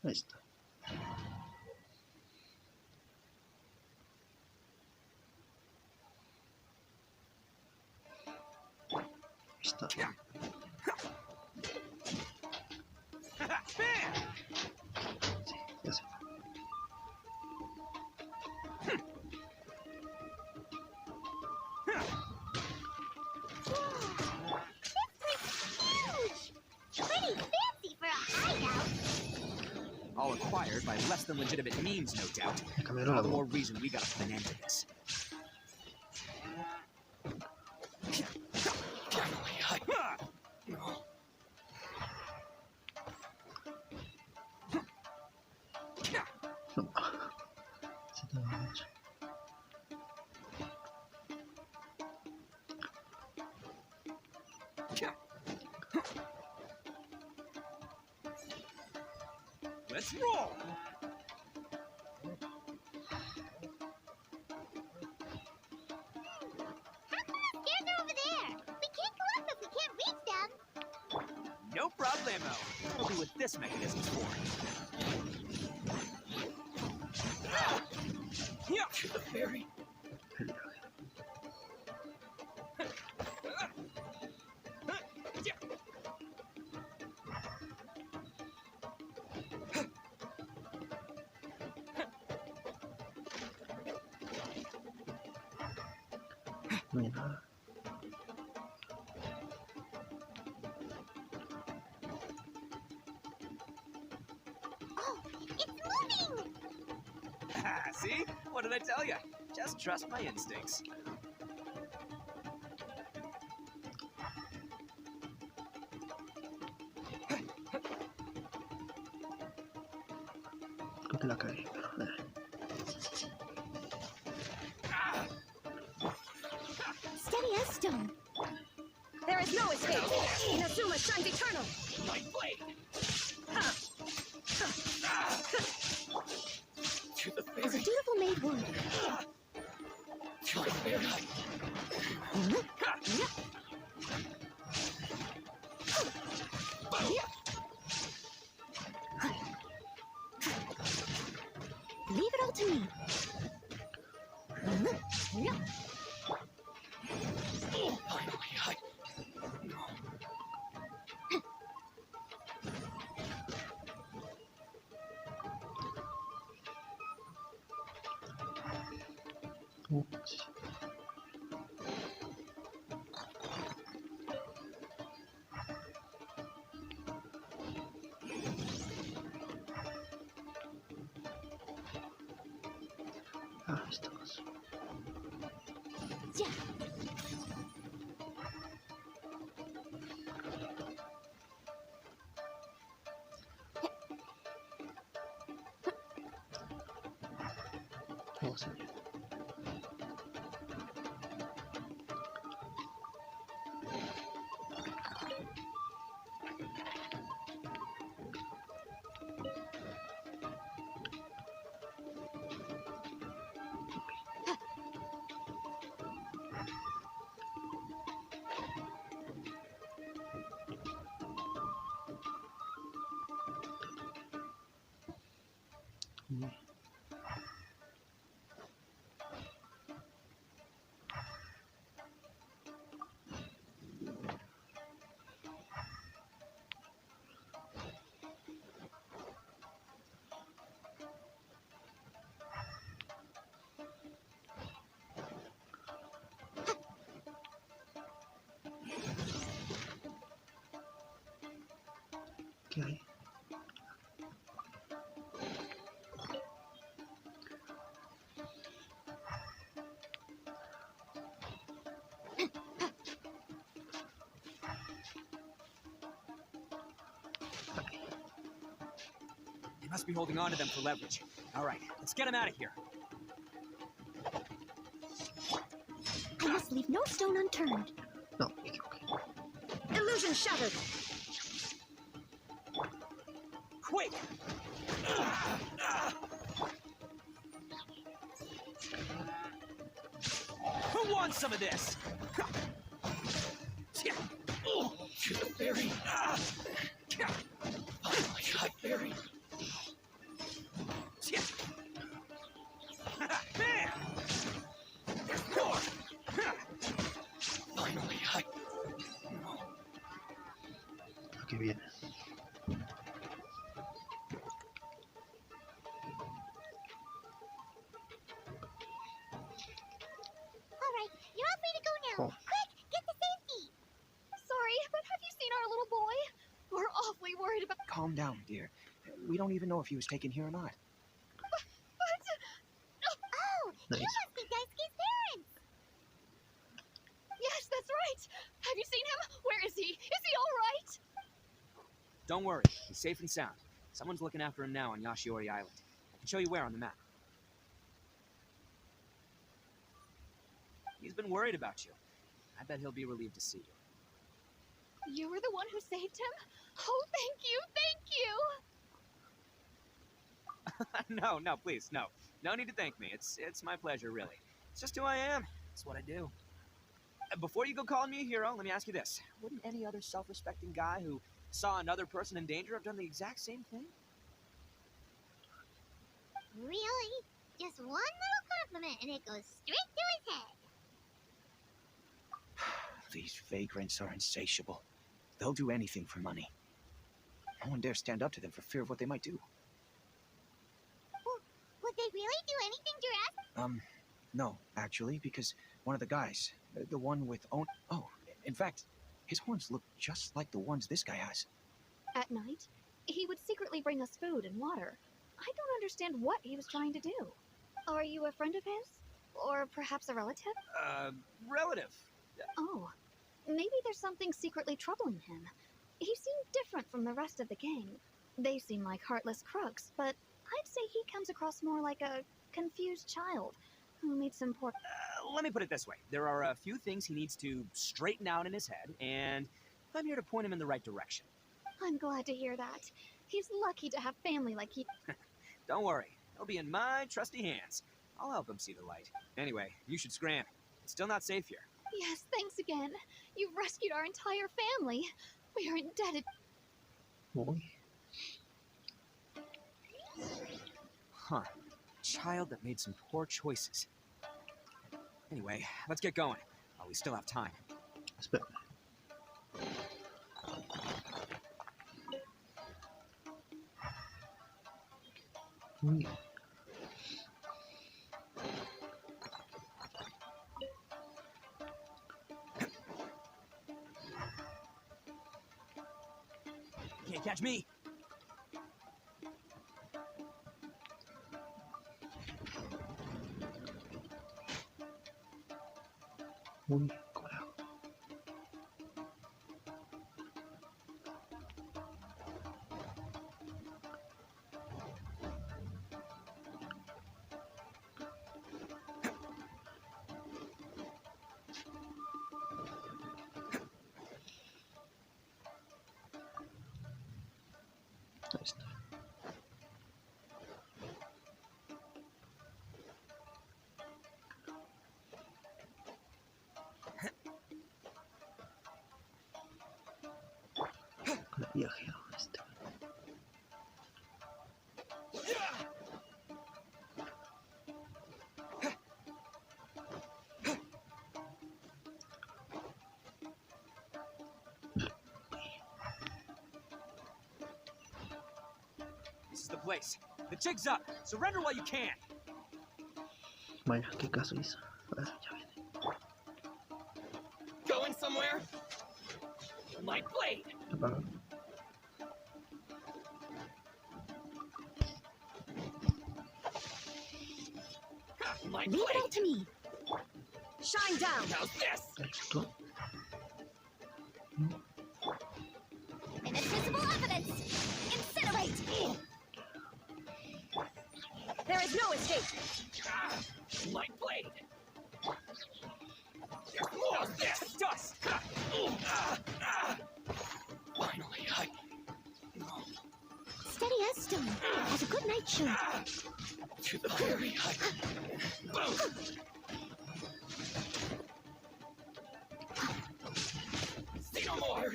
Ahí está. Está. Sí, ya se fue. All acquired by less than legitimate means, no doubt. Cambiaron la All the voz. more reason we gotta put an end to this. Se tarda mucho. Let's roll! No problemo. That'll be what this mechanism's for. Yeah, to the fairy. No hay nada. See? What did I tell you? Just trust my instincts. Creo que la cagué. Steady as stone. There is no escape. Inazuma shines eternal. My blade! To the As a fairy! dutiful maid would. To the fairy! Leave it all to me. Finally, Ups. Ah, estamos. Ya. Vamos a ver. ¿Qué hay? They must be holding on to them for leverage. All right, let's get them out of here. I must leave no stone unturned. No, me equivoqué. Illusion shattered. Quick! Who wants some of this? To the fairy. Finally, to the fairy. Alright, you're all free to go now. Oh. Quick, get to safety. Sorry, but have you seen our little boy? We're awfully worried about... Calm down, dear. We don't even know if he was taken here or not. Oh, Nice. you must be Daisuke's parents. Yes, that's right. Have you seen him? Where is he? Is he all right? Don't worry, he's safe and sound. Someone's looking after him now on Yashiori Island. I can show you where on the map. He's been worried about you. I bet he'll be relieved to see you. You were the one who saved him? Oh, thank you, thank you. No, please, no. No need to thank me. It's my pleasure, really. It's just who I am. It's what I do. Before you go calling me a hero, let me ask you this. Wouldn't any other self-respecting guy who saw another person in danger have done the exact same thing? Really? Just one little compliment and it goes straight to his head. These vagrants are insatiable. They'll do anything for money. No one dares stand up to them for fear of what they might do. Would they really do anything drastic? No, actually, because one of the guys, the one with oh, in fact, his horns look just like the ones this guy has. At night, he would secretly bring us food and water. I don't understand what he was trying to do. Are you a friend of his? Or perhaps a relative? Relative. Oh, maybe there's something secretly troubling him. He seemed different from the rest of the gang. They seem like heartless crooks, but I'd say he comes across more like a confused child who made some poor... Let me put it this way. There are a few things he needs to straighten out in his head, and I'm here to point him in the right direction. I'm glad to hear that. He's lucky to have family like he... Don't worry. He'll be in my trusty hands. I'll help him see the light. Anyway, you should scram. It's still not safe here. Yes, thanks again. You've rescued our entire family. We are indebted... Boy. Huh. Child that made some poor choices. Anyway, let's get going. Oh, we still have time. Espero. Muy bien. Can't catch me. Muy bien, carajo. Ahí está. El viajero este. This is the place. The jig's up. Surrender while you can. Vaya, qué caso hizo. A ver, ya viene. Going somewhere? My blade! Apaga. My Leave it all blade! to me. Shine down. How's this? Esto. Inadmissible evidence. Incinerate. There is no escape. My blade! There's more of this! Dust! Finally, Steady as stone. As a good night should. to the very height. Boom! See no more!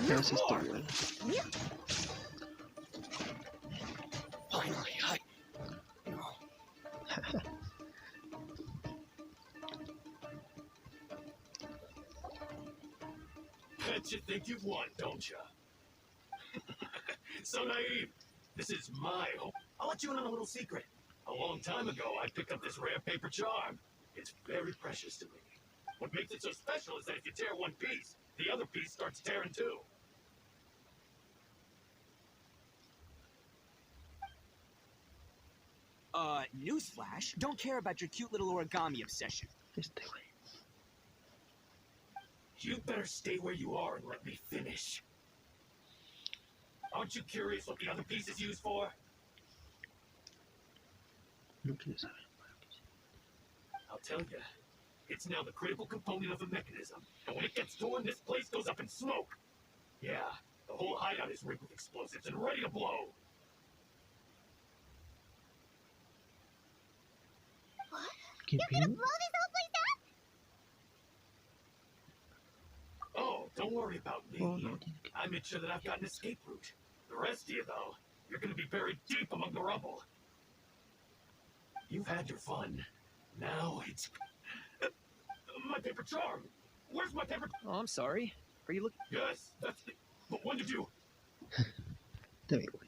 ¿Qué es esto, güey? Finally, Bet you think you've won, don't you? So naive. This is my home. I'll let you in on a little secret. A long time ago, I picked up this rare paper charm. It's very precious to me. What makes it so special is that if you tear one piece, the other piece starts tearing too. Newsflash, don't care about your cute little origami obsession. Este güey. You better stay where you are and let me finish. Aren't you curious what the other piece is used for? No quiere saber. I'll tell you. It's now the critical component of the mechanism. And when it gets torn, this place goes up in smoke. Yeah, the whole hideout is rigged with explosives and ready to blow. What? ¿Qué You're gonna pedo? blow this whole place up? Oh, don't worry about me. Oh, no, tiene que... I made sure that I've got an escape route. The rest of you, though, you're gonna be buried deep among the rubble. You've had your fun. Now it's... my paper charm! Where's my paper... Oh, I'm sorry. Are you looking? Yes, that's the... But when did you... Te veo, güey.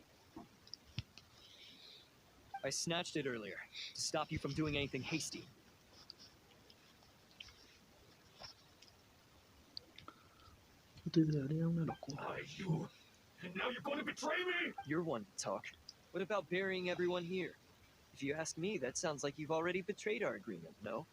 I snatched it earlier to stop you from doing anything hasty. No te daría una locura. You... And now you're going to betray me? You're one to talk. What about burying everyone here? If you ask me, that sounds like you've already betrayed our agreement, no?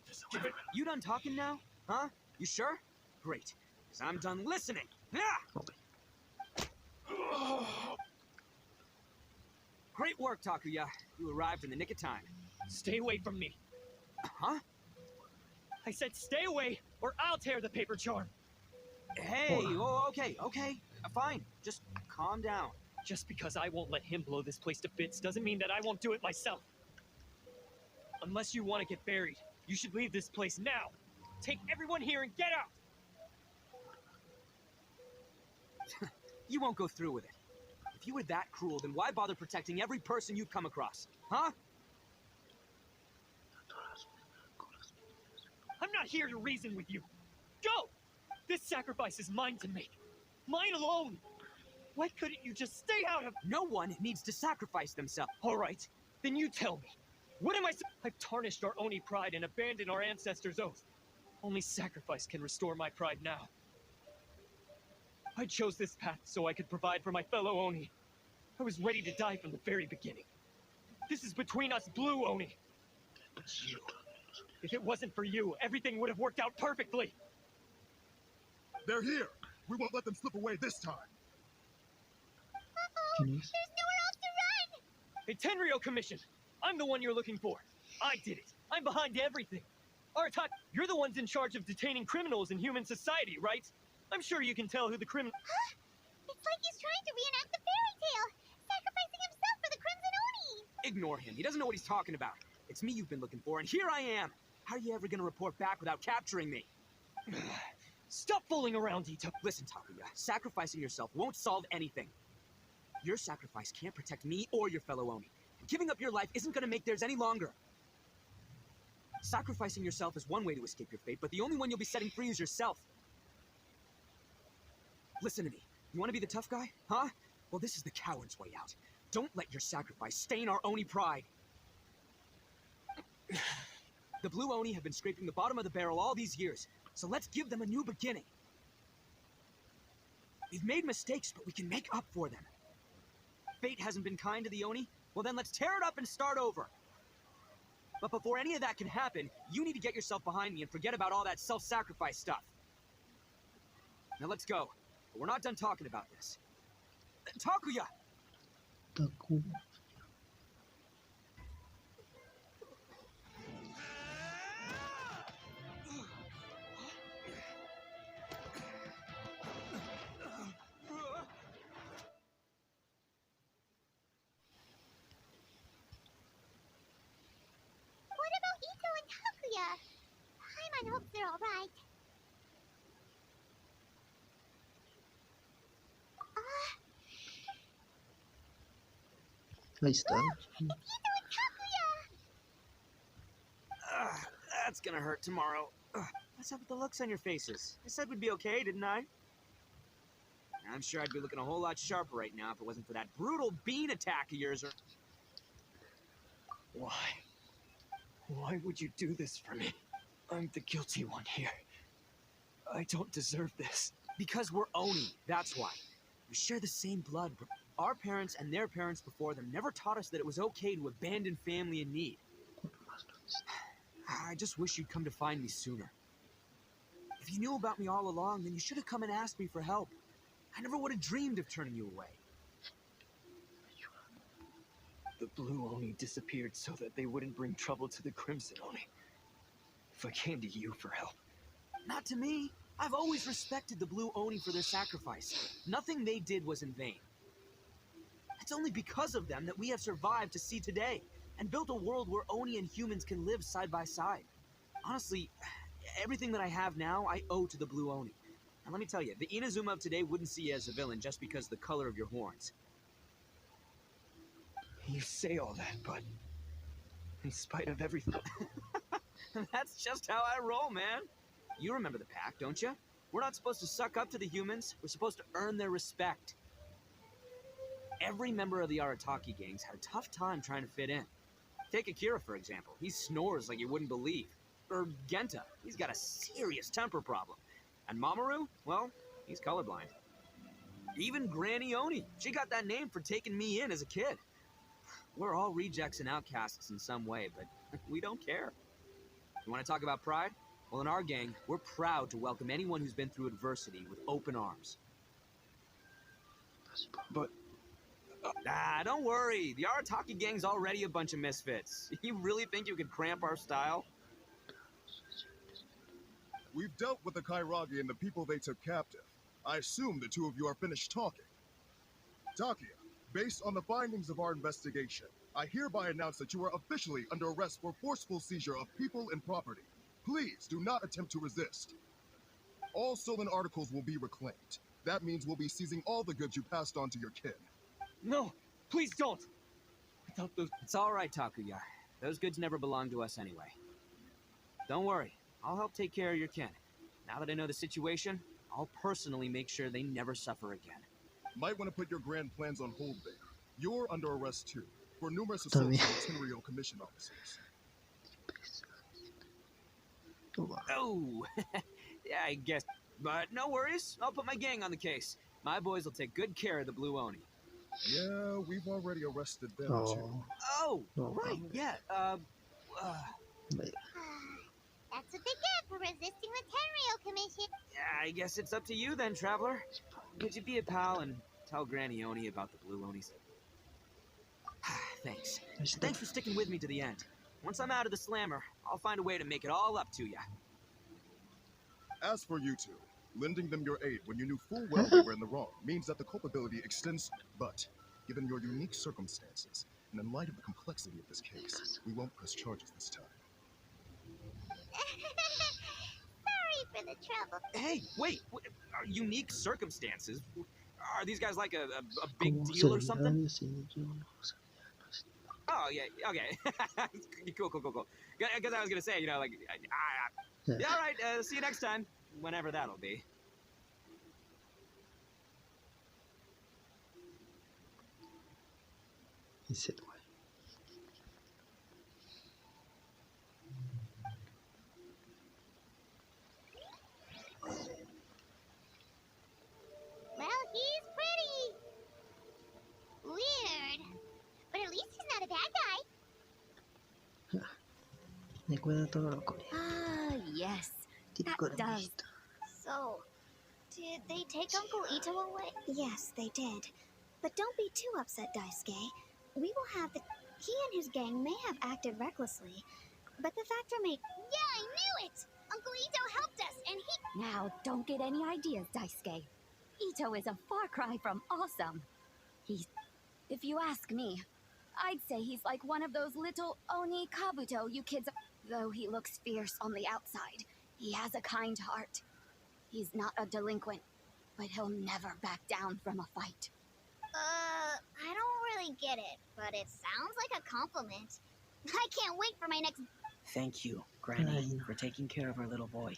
Just give it... You done talking now? Huh? You sure? Great. Because I'm done listening. Yeah! Okay. Great work, Takuya. You arrived in the nick of time. Stay away from me. Huh? I said stay away, or I'll tear the paper charm. Hey, oh, okay. Fine. Just calm down. Just because I won't let him blow this place to bits doesn't mean that I won't do it myself. Unless you want to get buried, you should leave this place now. Take everyone here and get out! You won't go through with it. If you were that cruel, then why bother protecting every person you've come across? Huh? I'm not here to reason with you. Go! This sacrifice is mine to make. Mine alone. Why couldn't you just stay out of... No one needs to sacrifice themselves. All right, then you tell me. What am I... I've tarnished our Oni pride and abandoned our ancestors' oath. Only sacrifice can restore my pride now. I chose this path so I could provide for my fellow Oni. I was ready to die from the very beginning. This is between us blue Oni. You. If it wasn't for you, everything would have worked out perfectly. They're here. We won't let them slip away this time. Uh-oh, ¿Quién es? there's nowhere else to run! Hey, Tenryo Commission! I'm the one you're looking for. I did it. I'm behind everything. Artak, you're the ones in charge of detaining criminals in human society, right? I'm sure you can tell who the criminal... Huh? It's like he's trying to reenact the fairy tale, sacrificing himself for the Crimson Oni! Ignore him. He doesn't know what he's talking about. It's me you've been looking for, and here I am. How are you ever gonna report back without capturing me? Stop fooling around, Itto. Listen, Takuya, sacrificing yourself won't solve anything. Your sacrifice can't protect me or your fellow Oni. And giving up your life isn't gonna make theirs any longer. Sacrificing yourself is one way to escape your fate, but the only one you'll be setting free is yourself. Listen to me. You want to be the tough guy? Huh? Well, this is the coward's way out. Don't let your sacrifice stain our Oni pride. The blue Oni have been scraping the bottom of the barrel all these years, so let's give them a new beginning. We've made mistakes, but we can make up for them. Fate hasn't been kind to the Oni? Well, then let's tear it up and start over. But before any of that can happen, you need to get yourself behind me and forget about all that self-sacrifice stuff. Now let's go. But we're not done talking about this. Takuya! Taku. What about Itto and Takuya? Paimon hopes they're alright. Ahí está. It's Itto and Takuya! That's gonna hurt tomorrow. Ugh. What's up with the looks on your faces? I said we'd be okay, didn't I? I'm sure I'd be looking a whole lot sharper right now if it wasn't for that brutal bean attack of yours. Why? Why would you do this for me? I'm the guilty one here. I don't deserve this. Because we're Oni, that's why. We share the same blood, but our parents and their parents before them never taught us that it was okay to abandon family in need. I just wish you'd come to find me sooner. If you knew about me all along, then you should have come and asked me for help. I never would have dreamed of turning you away. The Blue Oni disappeared so that they wouldn't bring trouble to the Crimson Oni. If I came to you for help. Not to me. I've always respected the Blue Oni for their sacrifice. Nothing they did was in vain. It's only because of them that we have survived to see today, and built a world where Oni and humans can live side by side. Honestly, everything that I have now, I owe to the Blue Oni. And let me tell you, the Inazuma of today wouldn't see you as a villain just because of the color of your horns. You say all that, but in spite of everything... That's just how I roll, man. You remember the pack, don't you? We're not supposed to suck up to the humans. We're supposed to earn their respect. Every member of the Arataki gangs had a tough time trying to fit in. Take Akira, for example. He snores like you wouldn't believe. Or Genta. He's got a serious temper problem. And Mamoru? Well, he's colorblind. Even Granny Oni. She got that name for taking me in as a kid. We're all rejects and outcasts in some way, but we don't care. You want to talk about pride? Well, in our gang, we're proud to welcome anyone who's been through adversity with open arms. But... don't worry. The Arataki gang's already a bunch of misfits. You really think you could cramp our style? We've dealt with the Kairagi and the people they took captive. I assume the two of you are finished talking. Takia, based on the findings of our investigation, I hereby announce that you are officially under arrest for forceful seizure of people and property. Please do not attempt to resist. All stolen articles will be reclaimed. That means we'll be seizing all the goods you passed on to your kin. No, please don't! Without those... It's all right, Takuya. Those goods never belonged to us anyway. Don't worry. I'll help take care of your kin. Now that I know the situation, I'll personally make sure they never suffer again. Might want to put your grand plans on hold there. You're under arrest too, for numerous assaults on Tenryou commission officers. Oh, yeah, I guess. But no worries. I'll put my gang on the case. My boys will take good care of the Blue Oni. Yeah, we've already arrested them too. Oh, right, yeah, That's what they get for resisting the Tenryou Commission. Yeah, I guess it's up to you then, Traveler. Could you be a pal and tell Granny Oni about the Blue Onis? Thanks. Thanks for sticking with me to the end. Once I'm out of the slammer, I'll find a way to make it all up to you. As for you two, lending them your aid when you knew full well they were in the wrong means that the culpability extends. But, given your unique circumstances, and in light of the complexity of this case, we won't press charges this time. Sorry for the trouble. Hey, wait! Are unique circumstances? Are these guys like a big deal or something? Oh, yeah, okay. Cool. Because I was gonna say, you know, like, yeah, all right, see you next time. Whenever that'll be. He said, "Why?" Well, he's pretty. Weird. But at least he's not a bad guy. Recuerda todo lo coreano. Ah, yes. Típico That de does. México. So, did they take Uncle Itto away? Yes, they did. But don't be too upset, Daisuke. We will have the... He and his gang may have acted recklessly, but the fact remains... Yeah, I knew it! Uncle Itto helped us, and he... Now, don't get any ideas, Daisuke. Itto is a far cry from awesome. He's... If you ask me, I'd say he's like one of those little Oni Kabuto you kids... Though he looks fierce on the outside, he has a kind heart. He's not a delinquent, but he'll never back down from a fight. I don't really get it, but it sounds like a compliment. I can't wait for my next... Thank you, Granny, for taking care of our little boy.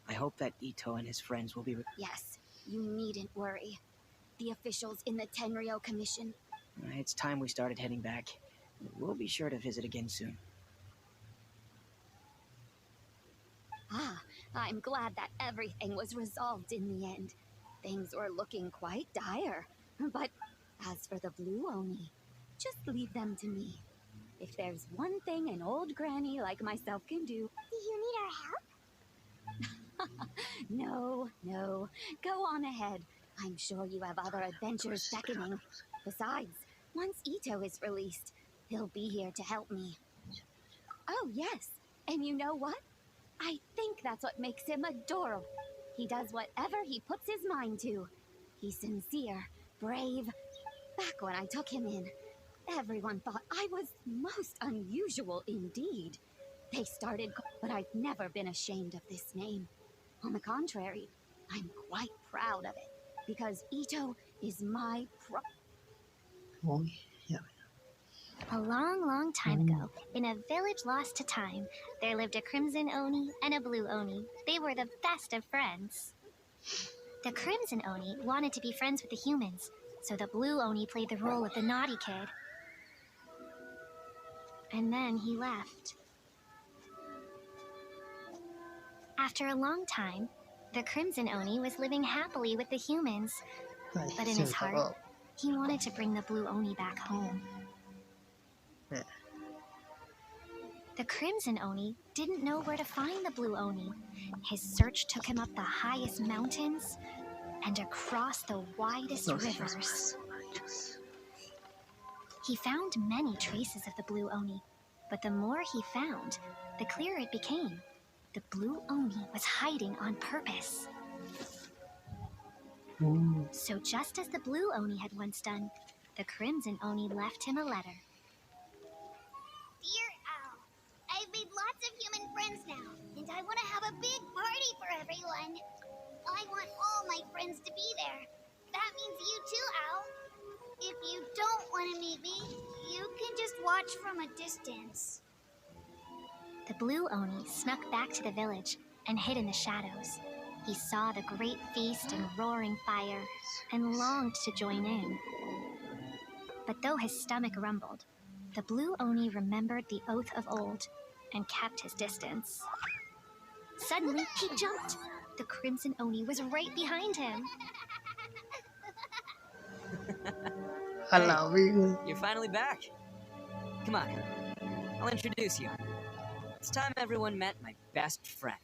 I hope that Itto and his friends will be... Yes, you needn't worry. The officials in the Tenryou Commission... It's time we started heading back. We'll be sure to visit again soon. Ah, I'm glad that everything was resolved in the end. Things were looking quite dire. But as for the Blue Oni, just leave them to me. If there's one thing an old granny like myself can do... Do you need our help? No. Go on ahead. I'm sure you have other adventures beckoning. Besides, once Itto is released, he'll be here to help me. Oh, yes. And you know what? I think that's what makes him adorable. He does whatever he puts his mind to. He's sincere, brave. Back when I took him in, everyone thought I was most unusual indeed. They started, but I've never been ashamed of this name. On the contrary, I'm quite proud of it, because Itto is my Oh, yeah. A long, long time ago, in a village lost to time, there lived a Crimson Oni and a Blue Oni. They were the best of friends. The Crimson Oni wanted to be friends with the humans, so the Blue Oni played the role of the naughty kid. And then he left. After a long time, the Crimson Oni was living happily with the humans, but in his heart, he wanted to bring the Blue Oni back home. Yeah. The Crimson Oni didn't know where to find the Blue Oni. His search took him up the highest mountains and across the widest rivers. He found many traces of the Blue Oni, but the more he found, the clearer it became. The Blue Oni was hiding on purpose. So just as the Blue Oni had once done, the Crimson Oni left him a letter. Dear Owl, I've made lots of human friends now, and I want to have a big party for everyone. I want all my friends to be there. That means you too, Owl. If you don't want to meet me, you can just watch from a distance. The Blue Oni snuck back to the village and hid in the shadows. He saw the great feast and roaring fire and longed to join in. But though his stomach rumbled, the Blue Oni remembered the oath of old and kept his distance. Suddenly, he jumped. The Crimson Oni was right behind him. You're finally back. Come on, I'll introduce you. It's time everyone met my best friend.